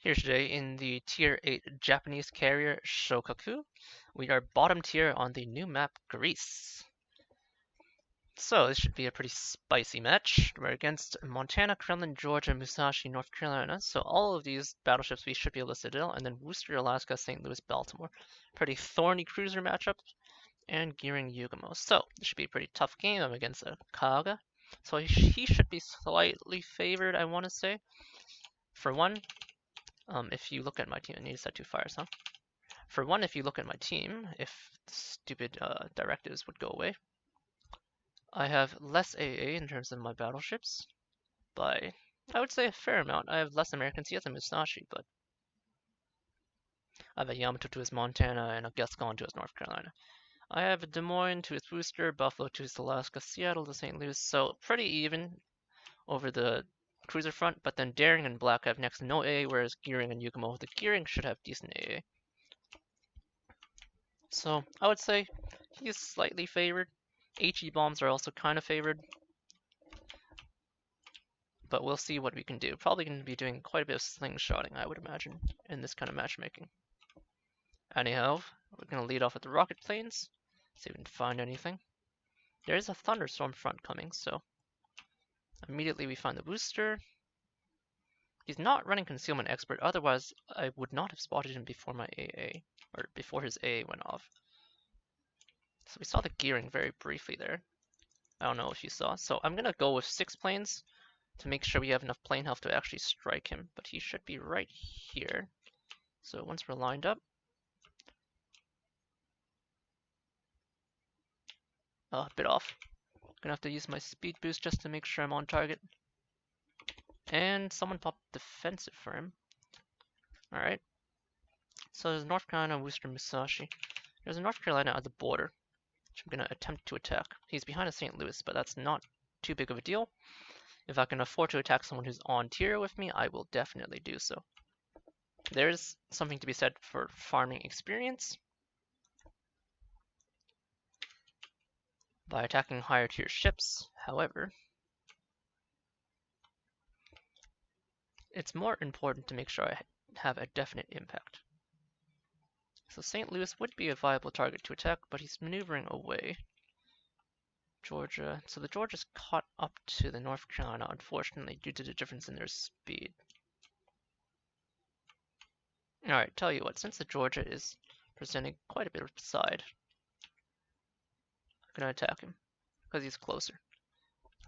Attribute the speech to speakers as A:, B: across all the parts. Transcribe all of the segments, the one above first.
A: Here today in the Tier 8 Japanese carrier Shokaku, we are bottom tier on the new map Greece. So this should be a pretty spicy match. We're against Montana, Kremlin, Georgia, Musashi, North Carolina. So all of these battleships we should be able to citadel, and then Worcester, Alaska, St. Louis, Baltimore. Pretty thorny cruiser matchup, and Gearing Yugamo. So this should be a pretty tough game. I'm against a Kaga. So he should be slightly favored, I want to say. For one, if you look at my team, I need to set 2 fires, huh? For one, if you look at my team, if the stupid directives would go away, I have less AA in terms of my battleships by, I would say, a fair amount. I have less Americans. He has a Musashi, but I have a Yamato to his Montana and a Gascon to his North Carolina. I have a Des Moines to his Worcester, Buffalo to his Alaska, Seattle to St. Louis, so pretty even over the cruiser front, but then Daring and Black have next to no AA, whereas Gearing and Yugamo, the Gearing should have decent AA. So I would say he's slightly favored. HE bombs are also kind of favored. But we'll see what we can do. Probably going to be doing quite a bit of slingshotting, I would imagine, in this kind of matchmaking. Anyhow, we're going to lead off with the rocket planes. See if we can find anything. There is a thunderstorm front coming, so immediately we find the booster. He's not running Concealment Expert, otherwise I would not have spotted him before my AA, or before his AA went off. So we saw the gearing very briefly there. I don't know if you saw. So I'm going to go with 6 planes to make sure we have enough plane health to actually strike him, but he should be right here. So once we're lined up, a bit off. Gonna have to use my speed boost just to make sure I'm on target. And someone popped defensive for him. Alright. So there's North Carolina, Worcester, Musashi. There's a North Carolina at the border, which I'm gonna attempt to attack. He's behind a St. Louis, but that's not too big of a deal. If I can afford to attack someone who's on tier with me, I will definitely do so. There's something to be said for farming experience. By attacking higher tier ships, however, it's more important to make sure I have a definite impact. So St. Louis would be a viable target to attack, but he's maneuvering away. Georgia, so the Georgia's caught up to the North Carolina, unfortunately, due to the difference in their speed. Alright, tell you what, since the Georgia is presenting quite a bit of side, I'm gonna attack him, because he's closer.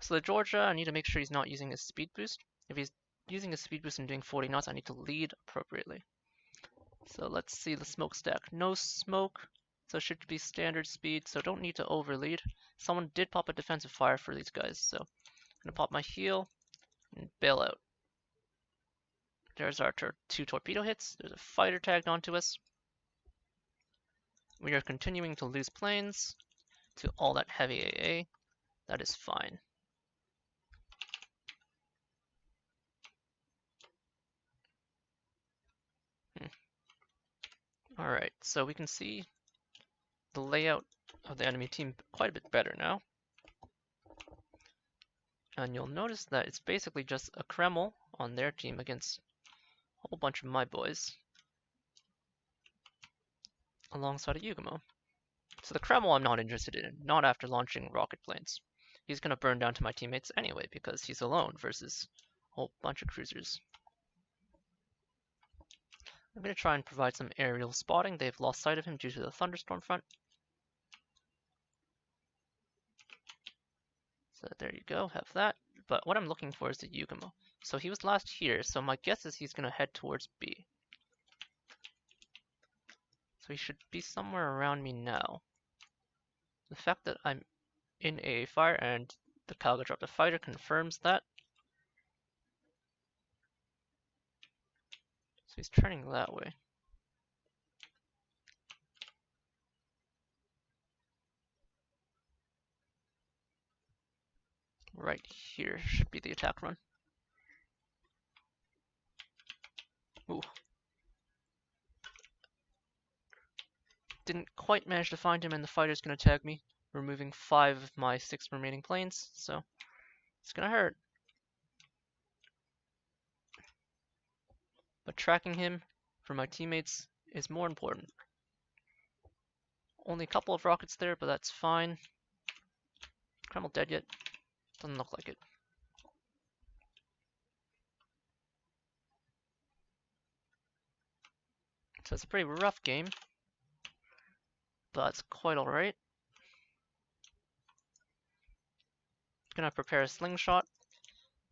A: So the Georgia, I need to make sure he's not using his speed boost. If he's using his speed boost and doing 40 knots, I need to lead appropriately. So let's see the smokestack. No smoke, so it should be standard speed, so don't need to overlead. Someone did pop a defensive fire for these guys, so I'm gonna pop my heal and bail out. There's our 2 torpedo hits. There's a fighter tagged onto us. We are continuing to lose planes to all that heavy AA. That is fine. Alright, so we can see the layout of the enemy team quite a bit better now. And you'll notice that it's basically just a Kreml on their team against a whole bunch of my boys alongside a Yugamo. So the Kreml I'm not interested in, not after launching rocket planes. He's going to burn down to my teammates anyway because he's alone versus a whole bunch of cruisers. I'm going to try and provide some aerial spotting. They've lost sight of him due to the thunderstorm front. So there you go, have that. But what I'm looking for is the Yugamo. So he was last here, so my guess is he's going to head towards B. So he should be somewhere around me now. The fact that I'm in a fire and the Kaga dropped a fighter confirms that. So he's turning that way. Right here should be the attack run. Ooh. Didn't quite manage to find him, and the fighter's gonna tag me, removing 5 of my 6 remaining planes, so it's gonna hurt. but tracking him for my teammates is more important. Only a couple of rockets there, but that's fine. Kreml dead yet? Doesn't look like it. So it's a pretty rough game, but it's quite alright. Gonna prepare a slingshot.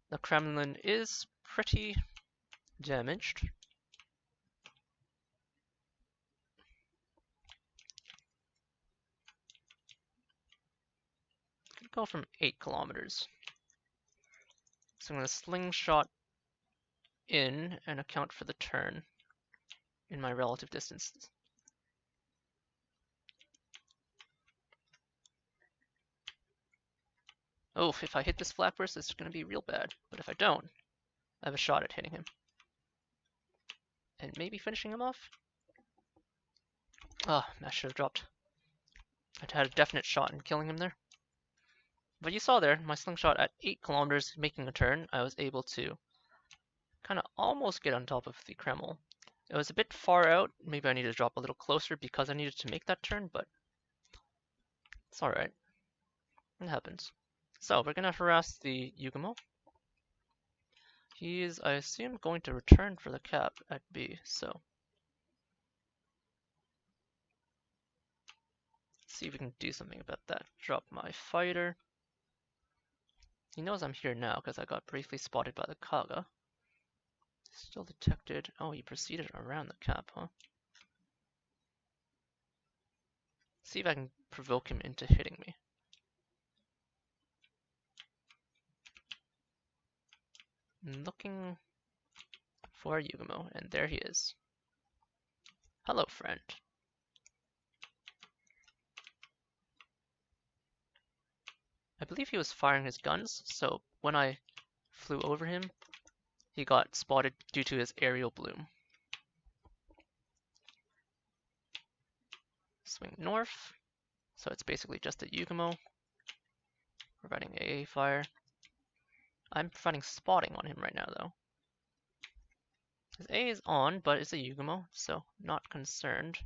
A: The Kremlin is pretty damaged. Go from 8 kilometers. So I'm gonna slingshot in and account for the turn in my relative distances. Oh, if I hit this flak burst, it's gonna be real bad. But if I don't, I have a shot at hitting him. And maybe finishing him off? Ah, I should have dropped. I'd had a definite shot in killing him there. But you saw there, my slingshot at 8 kilometers making a turn, I was able to kind of almost get on top of the Kreml. It was a bit far out, maybe I needed to drop a little closer because I needed to make that turn, but it's alright. It happens. So, we're gonna harass the Yugumo. He is, I assume, going to return for the cap at B, so. See if we can do something about that. Drop my fighter. He knows I'm here now because I got briefly spotted by the Kaga. Still detected. Oh, he proceeded around the cap, huh? See if I can provoke him into hitting me. I'm looking for Yugumo, and there he is. Hello, friend. I believe he was firing his guns, so when I flew over him, he got spotted due to his aerial bloom. Swing north, so it's basically just a Yugumo. Providing AA fire. I'm providing spotting on him right now, though. His A is on, but it's a Yugumo, so not concerned.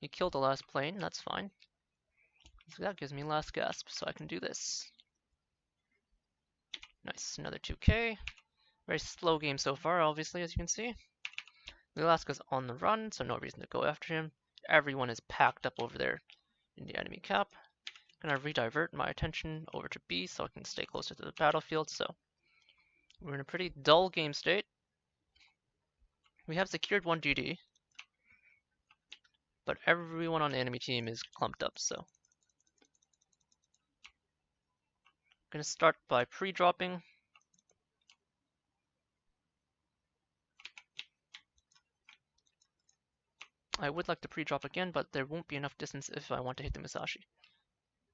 A: He killed the last plane, that's fine. So that gives me last gasp, so I can do this. Nice, another 2k. Very slow game so far, obviously, as you can see. Alaska's on the run, so no reason to go after him. Everyone is packed up over there in the enemy cap. Gonna redivert my attention over to B so I can stay closer to the battlefield, so we're in a pretty dull game state. We have secured 1 GD, but everyone on the enemy team is clumped up, so. Gonna start by pre-dropping. I would like to pre-drop again, but there won't be enough distance if I want to hit the Musashi.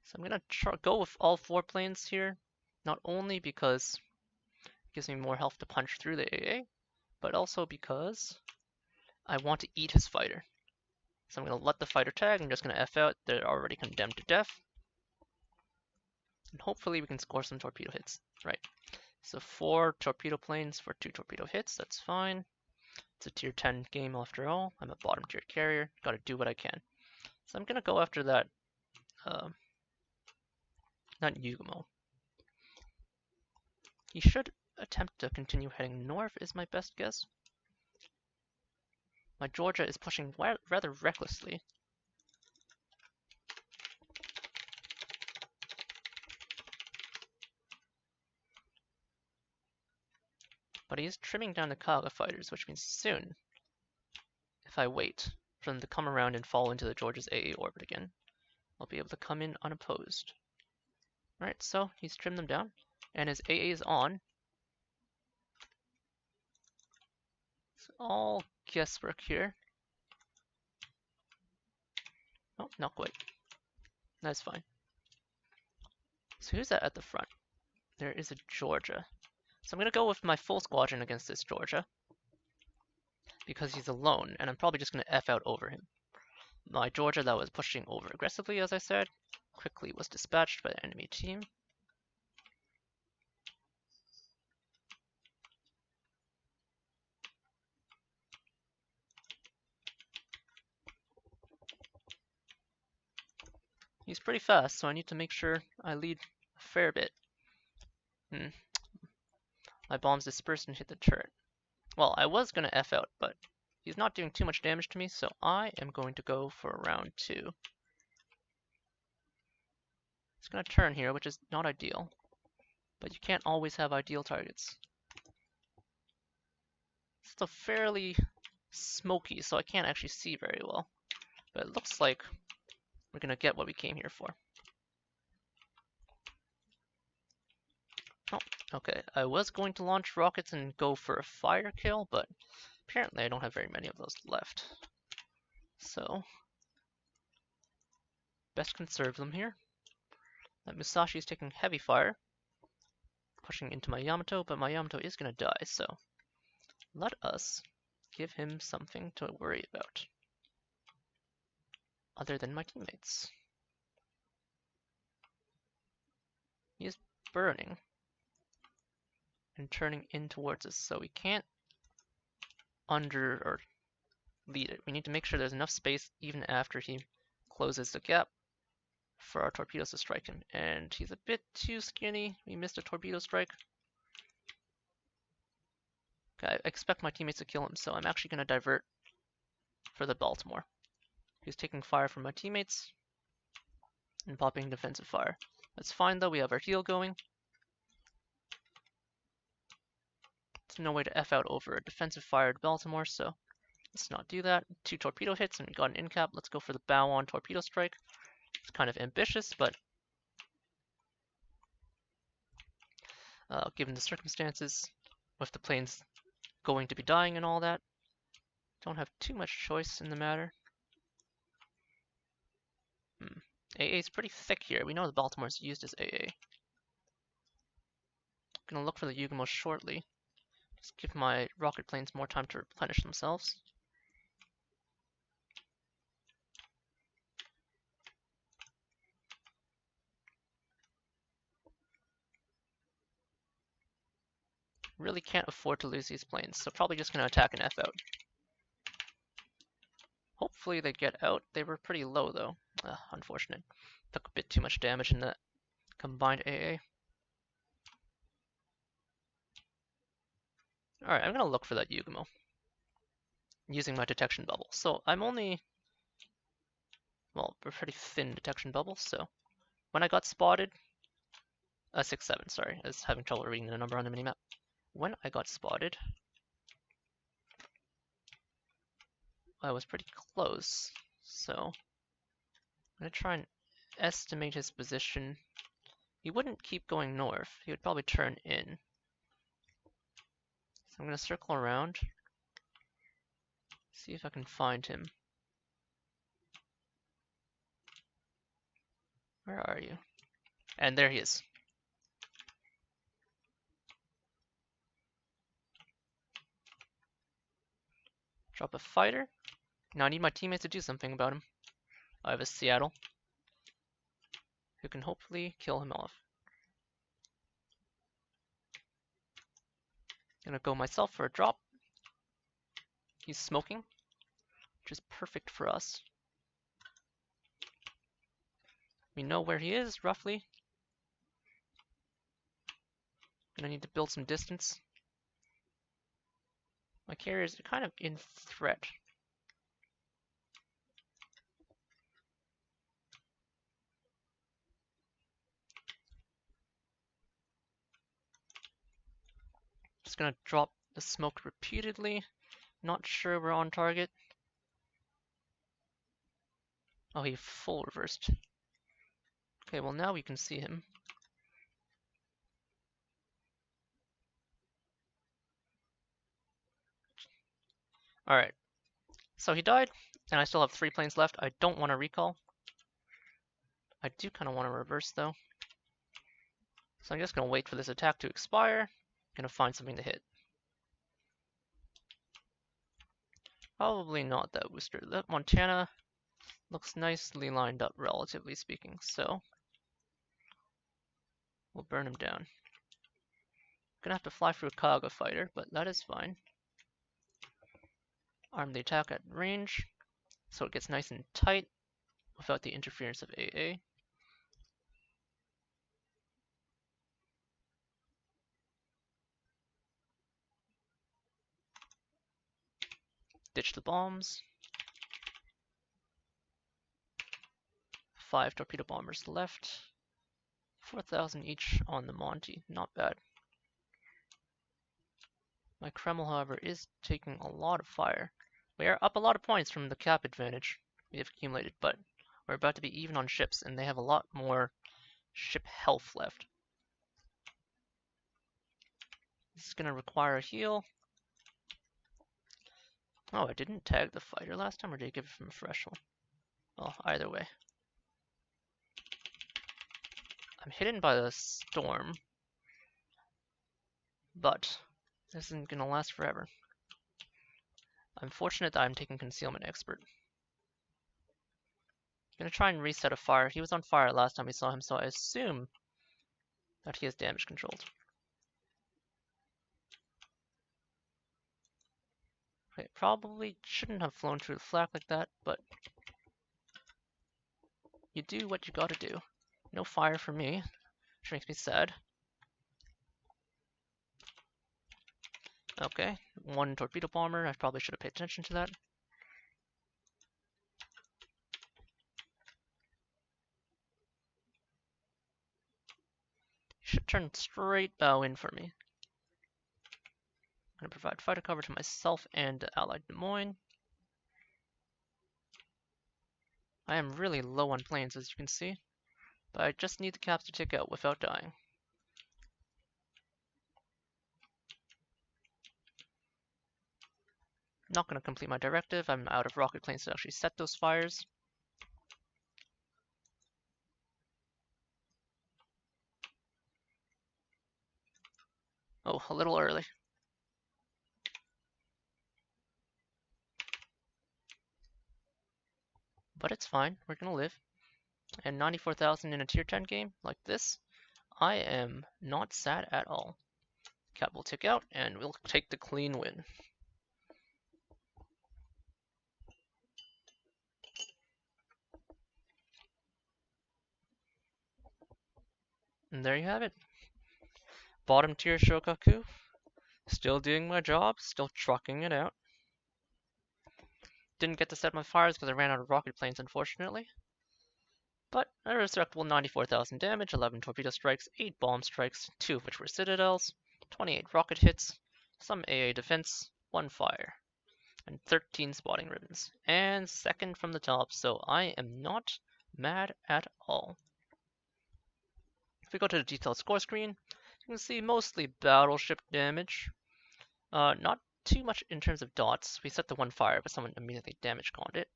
A: So I'm gonna go with all 4 planes here, not only because it gives me more health to punch through the AA, but also because I want to eat his fighter. So I'm gonna let the fighter tag, I'm just gonna F out, they're already condemned to death. And hopefully we can score some torpedo hits. Right, so 4 torpedo planes for 2 torpedo hits, that's fine. It's a tier 10 game after all. I'm a bottom tier carrier, gotta do what I can. So I'm gonna go after that, not Yugumo. He should attempt to continue heading north is my best guess. My Georgia is pushing rather recklessly. But he is trimming down the Kaga fighters, which means soon, if I wait for them to come around and fall into the Georgia's AA orbit again, I'll be able to come in unopposed. Alright, so he's trimmed them down, and his AA is on. It's all guesswork here. Oh, not quite. That's fine. So who's that at the front? There is a Georgia. So I'm going to go with my full squadron against this Georgia, because he's alone, and I'm probably just going to F out over him. My Georgia that was pushing over aggressively, as I said, quickly was dispatched by the enemy team. He's pretty fast, so I need to make sure I lead a fair bit. My bombs dispersed and hit the turret. Well, I was gonna F out, but he's not doing too much damage to me, so I am going to go for round 2. He's gonna turn here, which is not ideal, but you can't always have ideal targets. It's still fairly smoky, so I can't actually see very well, but it looks like we're gonna get what we came here for. Oh, okay. I was going to launch rockets and go for a fire kill, but apparently I don't have very many of those left. So, best conserve them here. That Musashi is taking heavy fire, pushing into my Yamato, but my Yamato is going to die, so let us give him something to worry about, other than my teammates. He is burning and turning in towards us, so we can't under or lead it. We need to make sure there's enough space even after he closes the gap for our torpedoes to strike him. And he's a bit too skinny. We missed a torpedo strike. Okay, I expect my teammates to kill him, so I'm actually going to divert for the Baltimore. He's taking fire from my teammates and popping defensive fire. That's fine though, we have our heal going. There's no way to F out over a defensive fired Baltimore, so let's not do that. 2 torpedo hits and we got an in cap. Let's go for the bow on torpedo strike. It's kind of ambitious, but given the circumstances, with the planes going to be dying and all that, don't have too much choice in the matter. AA is pretty thick here. We know the Baltimore's used as AA. Gonna look for the Yugamo shortly. Just give my rocket planes more time to replenish themselves. Really can't afford to lose these planes, so probably just gonna attack and F out. Hopefully they get out. They were pretty low though. Unfortunate. Took a bit too much damage in that combined AA. Alright, I'm gonna look for that Yugamo using my detection bubble. So I'm only, well, a pretty thin detection bubble, so when I got spotted, 6-7, sorry, I was having trouble reading the number on the minimap. When I got spotted, I was pretty close, so I'm gonna try and estimate his position. He wouldn't keep going north, he would probably turn in. So I'm gonna circle around, see if I can find him. Where are you? And there he is. Drop a fighter. Now I need my teammates to do something about him. I have a Seattle who can hopefully kill him off. Gonna go myself for a drop. He's smoking, which is perfect for us. We know where he is, roughly. Gonna need to build some distance. My carriers are kind of in threat. Just gonna drop the smoke repeatedly. Not sure we're on target. Oh, he full reversed. Okay, well now we can see him. Alright, so he died, and I still have 3 planes left. I don't want to recall. I do kind of want to reverse though. So I'm just going to wait for this attack to expire. Gonna find something to hit. Probably not that booster. That Montana looks nicely lined up, relatively speaking, so we'll burn him down. Gonna have to fly through a Kaga fighter, but that is fine. Arm the attack at range, so it gets nice and tight without the interference of AA. Ditch the bombs. 5 torpedo bombers left. 4,000 each on the Monty. Not bad. My Kreml, however, is taking a lot of fire. We are up a lot of points from the cap advantage we have accumulated, but we're about to be even on ships, and they have a lot more ship health left. This is going to require a heal. Oh, I didn't tag the fighter last time, or did I give it from a fresh one? Well, either way. I'm hidden by the storm, but this isn't going to last forever. I'm fortunate that I'm taking Concealment Expert. I'm going to try and reset a fire. He was on fire last time we saw him, so I assume that he is damage controlled. Okay, probably shouldn't have flown through the flak like that, but you do what you gotta do. No fire for me, which makes me sad. Okay, 1 torpedo bomber. I probably should have paid attention to that. You should turn straight bow in for me. I'm going to provide fighter cover to myself and Allied Des Moines. I am really low on planes, as you can see, but I just need the caps to tick out without dying. Not going to complete my directive. I'm out of rocket planes to actually set those fires. Oh, a little early. But it's fine. We're going to live. And 94,000 in a tier 10 game like this, I am not sad at all. Cap will tick out, and we'll take the clean win. And there you have it. Bottom tier Shokaku. Still doing my job, still trucking it out. Didn't get to set my fires because I ran out of rocket planes, unfortunately. But a respectable 94,000 damage, 11 torpedo strikes, 8 bomb strikes, 2 of which were citadels, 28 rocket hits, some AA defense, 1 fire, and 13 spotting ribbons. And second from the top, so I am not mad at all. If we go to the detailed score screen, you can see mostly battleship damage. Not too much in terms of dots. We set the 1 fire, but someone immediately damage conned it.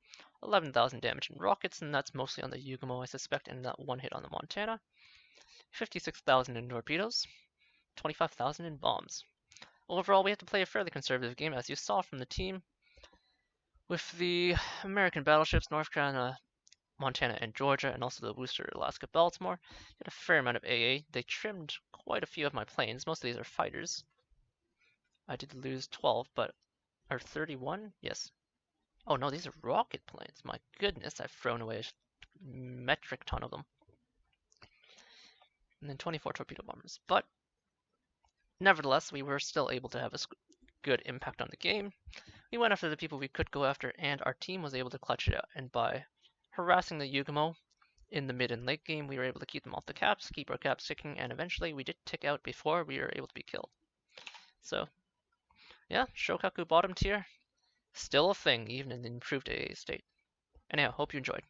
A: 11,000 damage in rockets, and that's mostly on the Yugumo, I suspect, and that 1 hit on the Montana. 56,000 in torpedoes. 25,000 in bombs. Overall, we had to play a fairly conservative game, as you saw from the team. With the American battleships, North Carolina, Montana, and Georgia, and also the Worcester, Alaska, Baltimore, had a fair amount of AA. They trimmed quite a few of my planes. Most of these are fighters. I did lose 12, but... or 31? Yes. Oh no, these are rocket planes. My goodness, I've thrown away a metric ton of them. And then 24 torpedo bombers. But nevertheless, we were still able to have a good impact on the game. We went after the people we could go after, and our team was able to clutch it out. And by harassing the Yugumo in the mid and late game, we were able to keep them off the caps, keep our caps ticking, and eventually we did tick out before we were able to be killed. So, yeah, Shokaku bottom tier, still a thing, even in the improved AA state. Anyhow, hope you enjoyed.